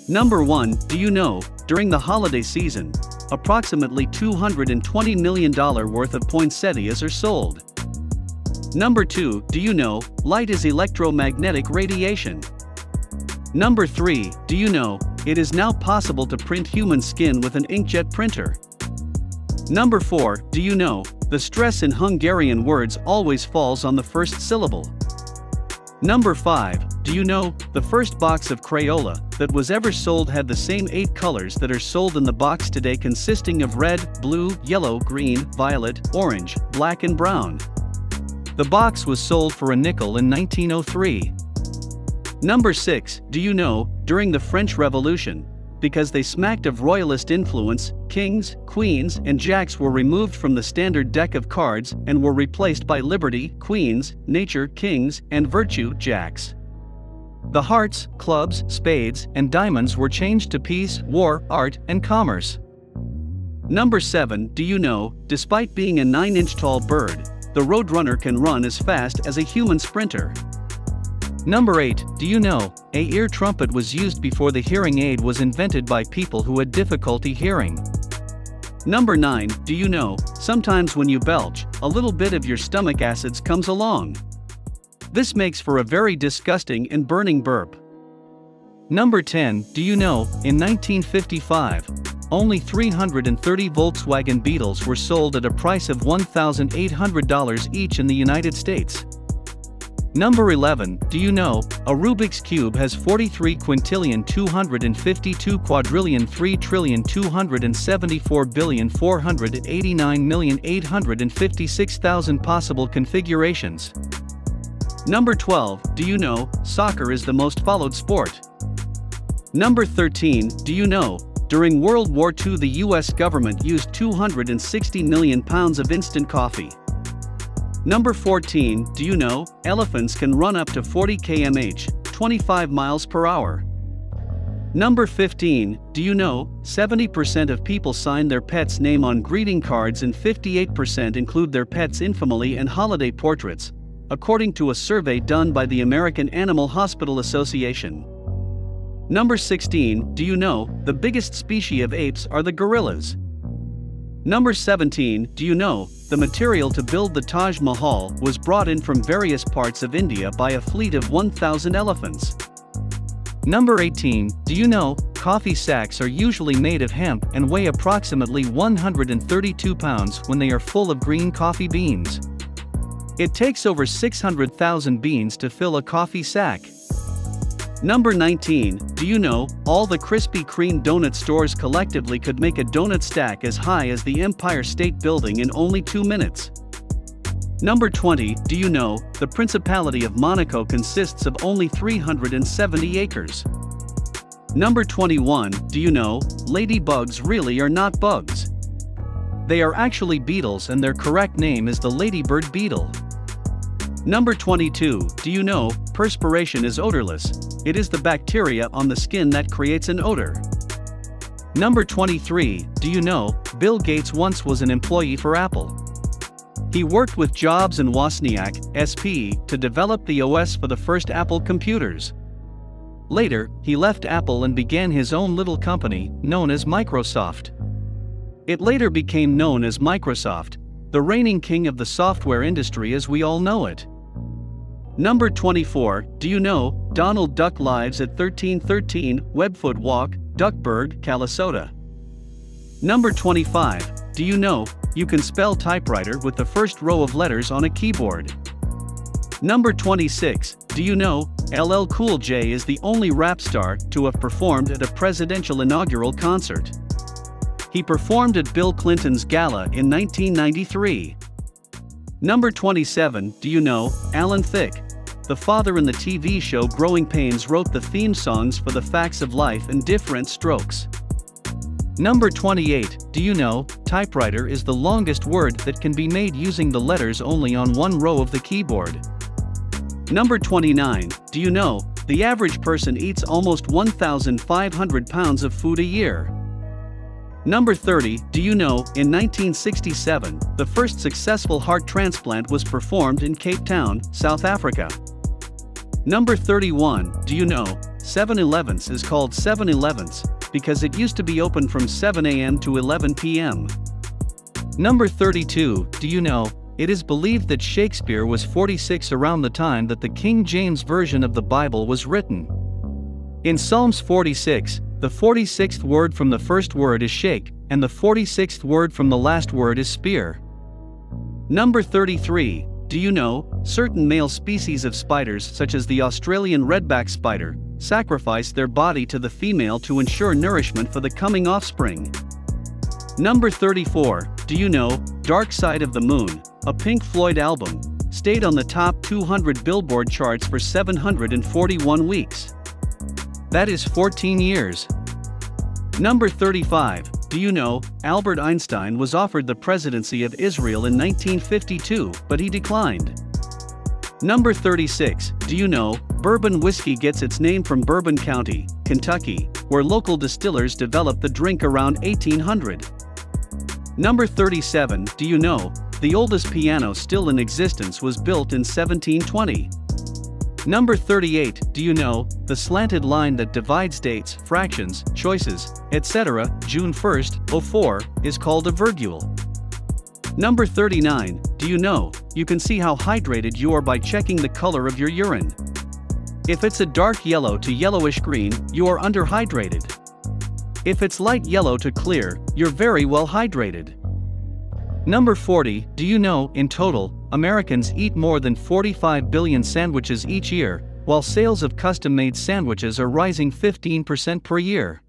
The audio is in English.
Number 1. Do you know, during the holiday season, approximately $220 million worth of poinsettias are sold? Number 2. Do you know, light is electromagnetic radiation? Number 3. Do you know, it is now possible to print human skin with an inkjet printer? Number 4. Do you know, the stress in Hungarian words always falls on the first syllable? Number 5. Do you know, the first box of Crayola that was ever sold had the same 8 colors that are sold in the box today, consisting of red, blue, yellow, green, violet, orange, black and brown. The box was sold for a nickel in 1903. Number 6. Do you know, during the French Revolution, because they smacked of royalist influence, kings, queens, and jacks were removed from the standard deck of cards and were replaced by liberty, queens, nature, kings, and virtue, jacks. The hearts, clubs, spades, and diamonds were changed to peace, war, art, and commerce. Number 7. Do you know, despite being a 9-inch tall bird, the roadrunner can run as fast as a human sprinter? Number 8. Do you know, a ear trumpet was used before the hearing aid was invented by people who had difficulty hearing? Number 9. Do you know, sometimes when you belch, a little bit of your stomach acids comes along. This makes for a very disgusting and burning burp. Number 10. Do you know, in 1955, only 330 Volkswagen Beetles were sold at a price of $1,800 each in the United States? Number 11. Do you know, a Rubik's Cube has 43 quintillion 252 quadrillion 3 trillion 274 billion 489 million 856,000 possible configurations? Number 12. Do you know, soccer is the most followed sport? Number 13. Do you know, during World War II the US government used 260 million pounds of instant coffee? Number 14. Do you know, elephants can run up to 40 km/h, 25 miles per hour? Number 15. Do you know, 70% of people sign their pet's name on greeting cards and 58% include their pet's infamy and holiday portraits, according to a survey done by the American Animal Hospital Association. Number 16. Do you know, the biggest species of apes are the gorillas? Number 17. Do you know, the material to build the Taj Mahal was brought in from various parts of India by a fleet of 1,000 elephants? Number 18. Do you know, coffee sacks are usually made of hemp and weigh approximately 132 pounds when they are full of green coffee beans? It takes over 600,000 beans to fill a coffee sack. Number 19. Do you know, all the Krispy Kreme donut stores collectively could make a donut stack as high as the Empire State Building in only 2 minutes? Number 20. Do you know, the Principality of Monaco consists of only 370 acres? Number 21. Do you know, ladybugs really are not bugs? They are actually beetles and their correct name is the ladybird beetle. Number 22. Do you know, perspiration is odorless? It is the bacteria on the skin that creates an odor. Number 23. Do you know, Bill Gates once was an employee for Apple? He worked with Jobs and Wozniak, SP, to develop the OS for the first Apple computers. Later, he left Apple and began his own little company, known as Microsoft. It later became known as Microsoft, the reigning king of the software industry as we all know it. Number 24. Do you know, Donald Duck lives at 1313 Webfoot Walk, Duckburg, Calisota? Number 25. Do you know, you can spell typewriter with the first row of letters on a keyboard? Number 26. Do you know, LL Cool J is the only rap star to have performed at a presidential inaugural concert? He performed at Bill Clinton's gala in 1993. Number 27. Do you know, Alan Thicke, the father in the TV show Growing Pains, wrote the theme songs for The Facts of Life and Different Strokes? Number 28. Do you know, typewriter is the longest word that can be made using the letters only on one row of the keyboard? Number 29. Do you know, the average person eats almost 1,500 pounds of food a year? Number 30. Do you know, in 1967, the first successful heart transplant was performed in Cape Town, South Africa? Number 31. Do you know, 7/11 is called 7/11 because it used to be open from 7 a.m. to 11 p.m. Number 32, do you know, it is believed that Shakespeare was 46 around the time that the King James Version of the Bible was written. In Psalms 46, the 46th word from the first word is shake, and the 46th word from the last word is spear. Number 33, do you know, certain male species of spiders such as the Australian redback spider, sacrifice their body to the female to ensure nourishment for the coming offspring? Number 34, do you know, Dark Side of the Moon, a Pink Floyd album, stayed on the top 200 Billboard charts for 741 weeks. That is 14 years. Number 35, do you know, Albert Einstein was offered the presidency of Israel in 1952, but he declined. Number 36, do you know, bourbon whiskey gets its name from Bourbon County, Kentucky, where local distillers developed the drink around 1800. Number 37, do you know, the oldest piano still in existence was built in 1720. Number 38, do you know, the slanted line that divides dates, fractions, choices, etc., June 1st, 04, is called a virgule. Number 39, do you know, you can see how hydrated you are by checking the color of your urine. If it's a dark yellow to yellowish green, you are underhydrated. If it's light yellow to clear, you're very well hydrated. Number 40, do you know, in total, Americans eat more than 45 billion sandwiches each year, while sales of custom-made sandwiches are rising 15% per year.